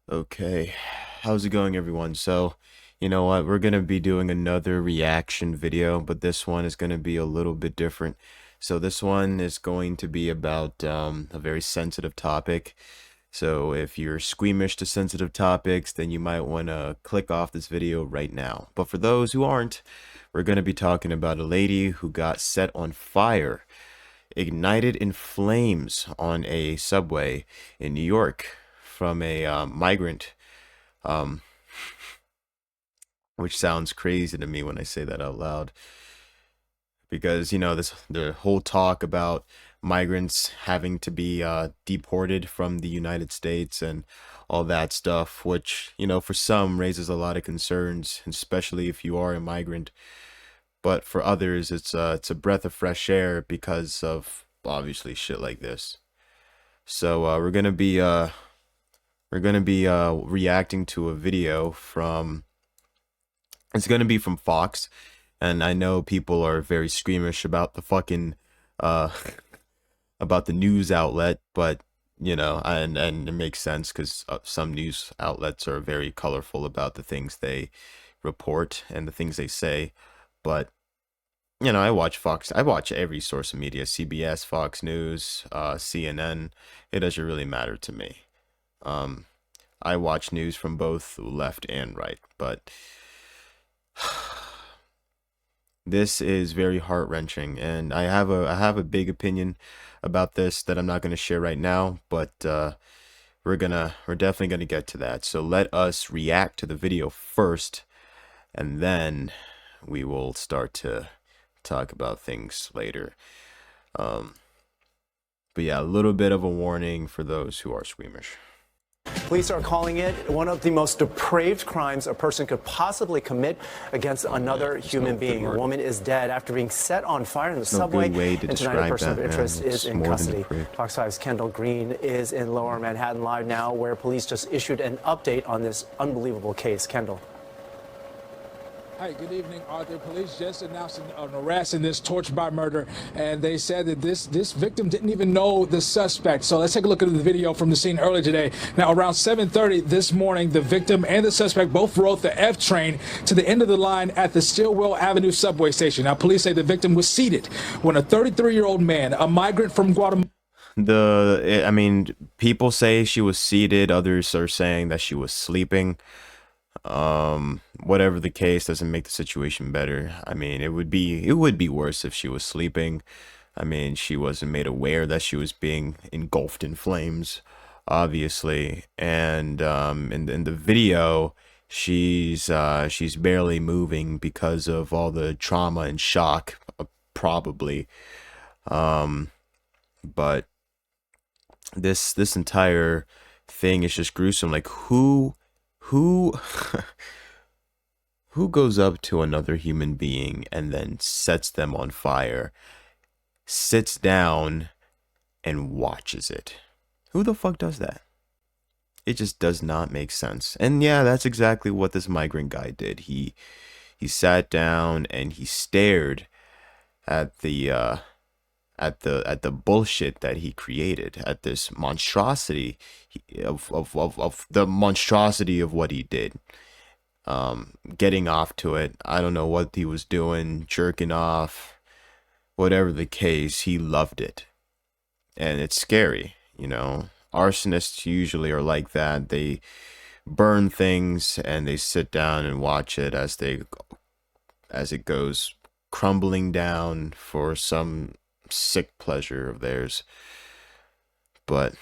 Okay, how's it going, everyone? So, you know what? We're gonna be doing another reaction video, but this one is gonna be a little bit different. So this one is going to be about a very sensitive topic. So if you're squeamish to sensitive topics, then you might want to click off this video right now. But for those who aren't, we're gonna be talking about a lady who got set on fire, ignited in flames on a subway in New York from a migrant, um, which sounds crazy to me when I say that out loud. Because the whole talk about migrants having to be deported from the United States and all that stuff, which for some raises a lot of concerns, especially if you are a migrant. But for others, it's a breath of fresh air because of obviously shit like this. So we're gonna be reacting to a video from. It's gonna be from Fox, and I know people are very squeamish about the fucking uh about the news outlet, but and it makes sense because some news outlets are very colorful about the things they report and the things they say. But I watch Fox. I watch every source of media: CBS, Fox News, CNN. It doesn't really matter to me. Um, I watch news from both left and right, but this is very heart-wrenching, and I have a big opinion about this that I'm not going to share right now, but we're definitely gonna get to that. So let us react to the video first, and then we will start to talk about things later. Um, but yeah, a little bit of a warning for those who are squeamish. Police are calling it one of the most depraved crimes a person could possibly commit against another human being. A woman is dead after being set on fire in the subway. And tonight, a person of interest is in custody. Fox 5's Kendall Green is in Lower Manhattan Live now, where police just issued an update on this unbelievable case. Kendall. Hi, good evening, Arthur. Police just announced an arrest in this torture by murder, and they said that this victim didn't even know the suspect. So let's take a look at the video from the scene earlier today. Now, around 7:30 this morning, the victim and the suspect both rode the F train to the end of the line at the Stillwell Avenue subway station. Now, police say the victim was seated when a 33-year-old man, a migrant from Guatemala. I mean, people say she was seated. Others are saying that she was sleeping. Whatever the case, doesn't make the situation better. I mean, it would be worse if she was sleeping. I mean, she wasn't made aware that she was being engulfed in flames, obviously. And in the video, she's barely moving because of all the trauma and shock, probably. But this entire thing is just gruesome. Like, who who goes up to another human being and then sets them on fire, sits down and watches it? Who the fuck does that? It just does not make sense. And yeah, that's exactly what this migrant guy did. He sat down and he stared at the bullshit that he created, at this monstrosity of the monstrosity of what he did. Getting off to it. I don't know what he was doing, jerking off, whatever the case, he loved it. And it's scary, Arsonists usually are like that. They burn things and they sit down and watch it as it goes crumbling down for some sick pleasure of theirs. But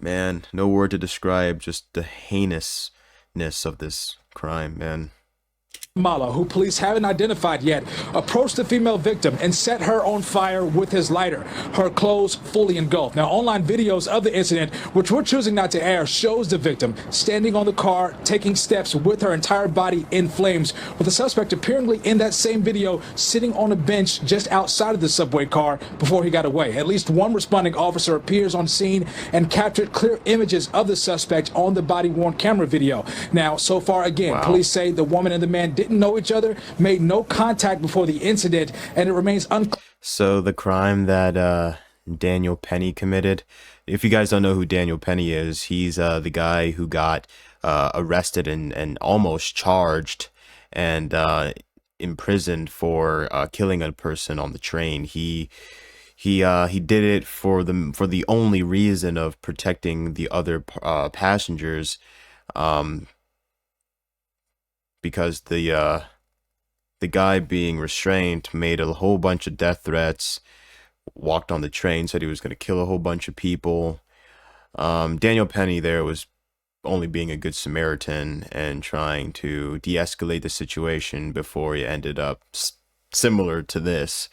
man, no word to describe just the heinousness of this crime, man. Mala, who police haven't identified yet, approached the female victim and set her on fire with his lighter, her clothes fully engulfed. Now, online videos of the incident, which we're choosing not to air, shows the victim standing on the car, taking steps with her entire body in flames, with the suspect apparently in that same video sitting on a bench just outside of the subway car before he got away. At least one responding officer appears on scene and captured clear images of the suspect on the body-worn camera video. Now, so far, again, Wow. Police say the woman and the man didn't know each other, made no contact before the incident, and it remains unclear. So the crime that Daniel Penny committed. If you guys don't know who Daniel Penny is, he's the guy who got arrested and almost charged and imprisoned for killing a person on the train. He did it for the only reason of protecting the other passengers, because the guy being restrained made a whole bunch of death threats, walked on the train, said he was going to kill a whole bunch of people. Daniel Penny there was only being a good Samaritan and trying to de-escalate the situation before he ended up similar to this.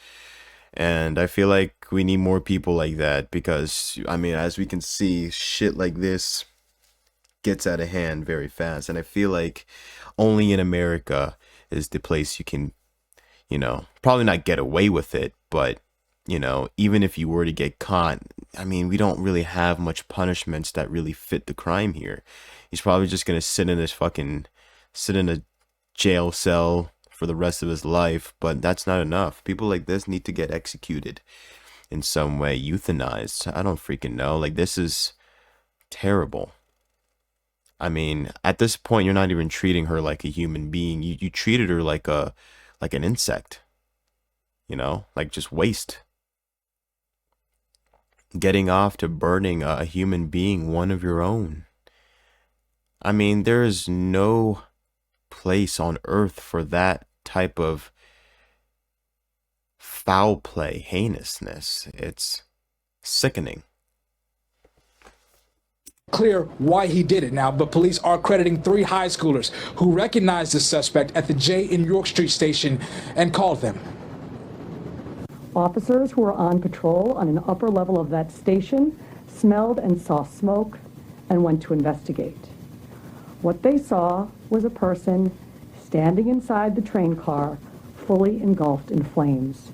And I feel like we need more people like that because, I mean, as we can see, shit like this gets out of hand very fast. And I feel like only in America is the place you can, you know, probably not get away with it, but, you know, even if you were to get caught, I mean, we don't really have much punishments that really fit the crime here. He's probably just going to sit in a jail cell for the rest of his life, but that's not enough. People like this need to get executed in some way, euthanized. I don't freaking know. Like, this is terrible. I mean, at this point, you're not even treating her like a human being. You treated her like an insect, you know, like just waste. Getting off to burning a human being, one of your own. I mean, there is no place on earth for that type of foul play, heinousness. It's sickening. Clear why he did it now, but police are crediting 3 high schoolers who recognized the suspect at the J in York Street station and called them. Officers who were on patrol on an upper level of that station smelled and saw smoke and went to investigate. What they saw was a person standing inside the train car, fully engulfed in flames.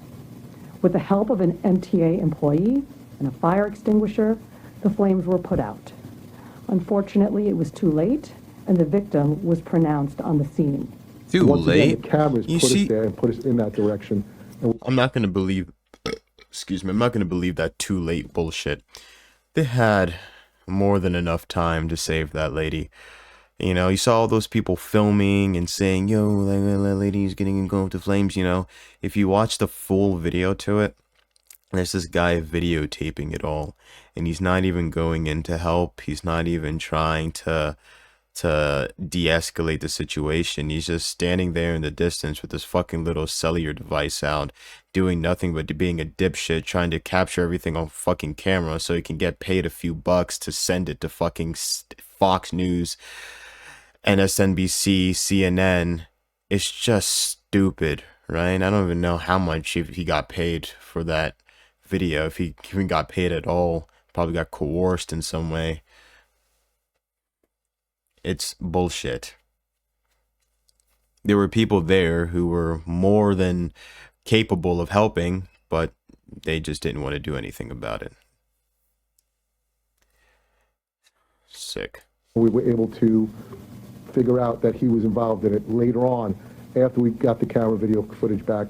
With the help of an MTA employee and a fire extinguisher, the flames were put out. Unfortunately, it was too late, and the victim was pronounced on the scene. Too late? The cameras put us there and put us in that direction. I'm not going to believe, excuse me, I'm not going to believe that too late bullshit. They had more than enough time to save that lady. You know, you saw all those people filming and saying, yo, that lady's getting engulfed in flames, you know. If you watch the full video to it, there's this guy videotaping it all. And he's not even going in to help. He's not even trying to de-escalate the situation. He's just standing there in the distance with this fucking little cellular device out, doing nothing but being a dipshit, trying to capture everything on fucking camera so he can get paid a few bucks to send it to fucking Fox News, MSNBC, CNN. It's just stupid, right? I don't even know how much he got paid for that video, if he even got paid at all. Probably got coerced in some way. It's bullshit. There were people there who were more than capable of helping, but they just didn't want to do anything about it. Sick. We were able to figure out that he was involved in it later on, after we got the camera video footage back.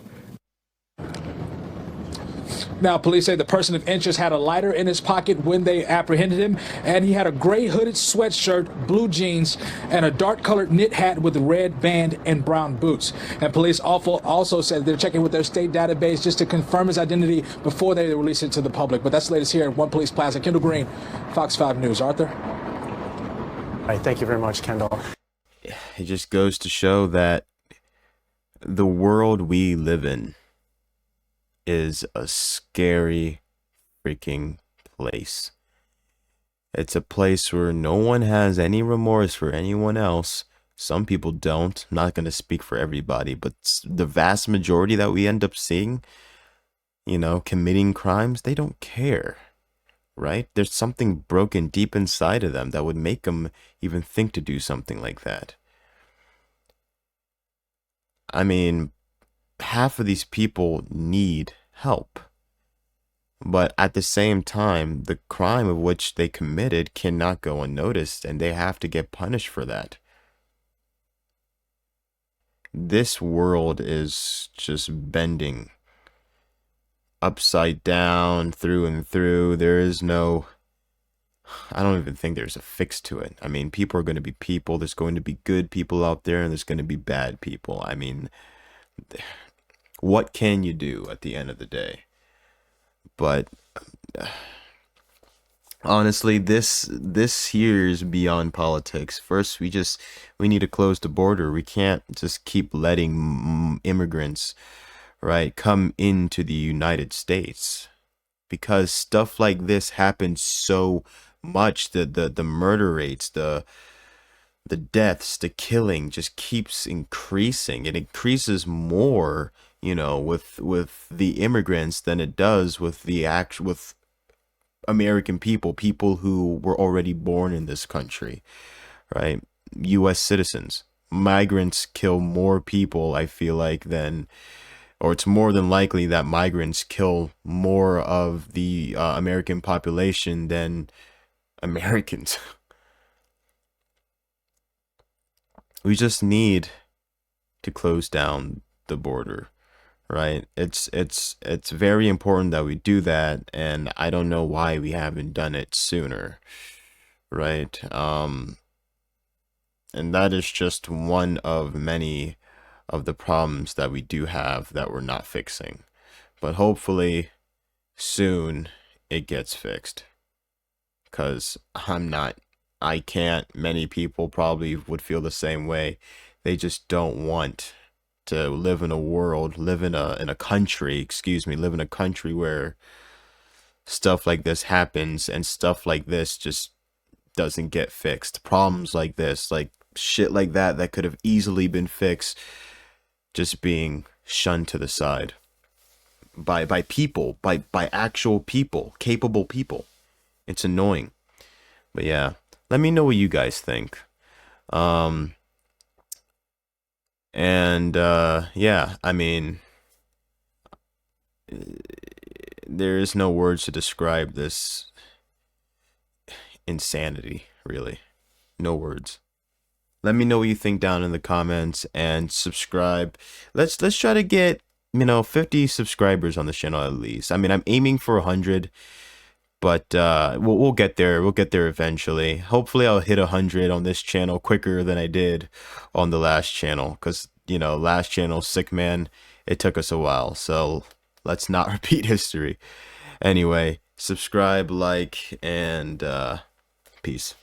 Now, police say the person of interest had a lighter in his pocket when they apprehended him, and he had a gray hooded sweatshirt, blue jeans, and a dark-colored knit hat with a red band and brown boots. And police also said they're checking with their state database just to confirm his identity before they release it to the public. But that's the latest here at One Police Plaza. Kendall Green, Fox 5 News. Arthur? All right, thank you very much, Kendall. It just goes to show that the world we live in is a scary freaking place. It's a place where no one has any remorse for anyone else. Some people don't. I'm not going to speak for everybody, but the vast majority that we end up seeing, you know, committing crimes, they don't care, right? There's something broken deep inside of them that would make them even think to do something like that. I mean, half of these people need help, but at the same time, the crime of which they committed cannot go unnoticed, and they have to get punished for that. This world is just bending upside down through and through. There is no, I don't even think there's a fix to it. I mean, people are going to be people. There's going to be good people out there, and there's going to be bad people. I mean, what can you do at the end of the day? But honestly, this here is beyond politics. First, we need to close the border. We can't just keep letting immigrants, right, come into the United States, because stuff like this happens so much. The murder rates, the deaths, the killing just keeps increasing. It increases more, you know, with the immigrants than it does with with American people who were already born in this country, right? U.S. citizens. Migrants kill more people, I feel like, than, or it's more than likely that migrants kill more of the American population than Americans. We just need to close down the border, right? It's very important that we do that, and I don't know why we haven't done it sooner, right? And that is just one of many of the problems that we do have that we're not fixing. But hopefully soon it gets fixed, because I can't, many people probably would feel the same way. They just don't want to live in a world, live in a country where stuff like this happens, and stuff like this just doesn't get fixed. Problems like this, like shit like that could have easily been fixed, just being shunned to the side by people, by actual people, capable people. It's annoying. But yeah, let me know what you guys think. Yeah, I mean, there is no words to describe this insanity, really. No words. Let me know what you think down in the comments, and subscribe. Let's try to get, 50 subscribers on the channel at least. I mean, I'm aiming for 100, but we'll get there. We'll get there eventually. Hopefully I'll hit 100 on this channel quicker than I did on the last channel, because last channel, Sick Man, it took us a while, so let's not repeat history. Anyway, subscribe, like, and peace.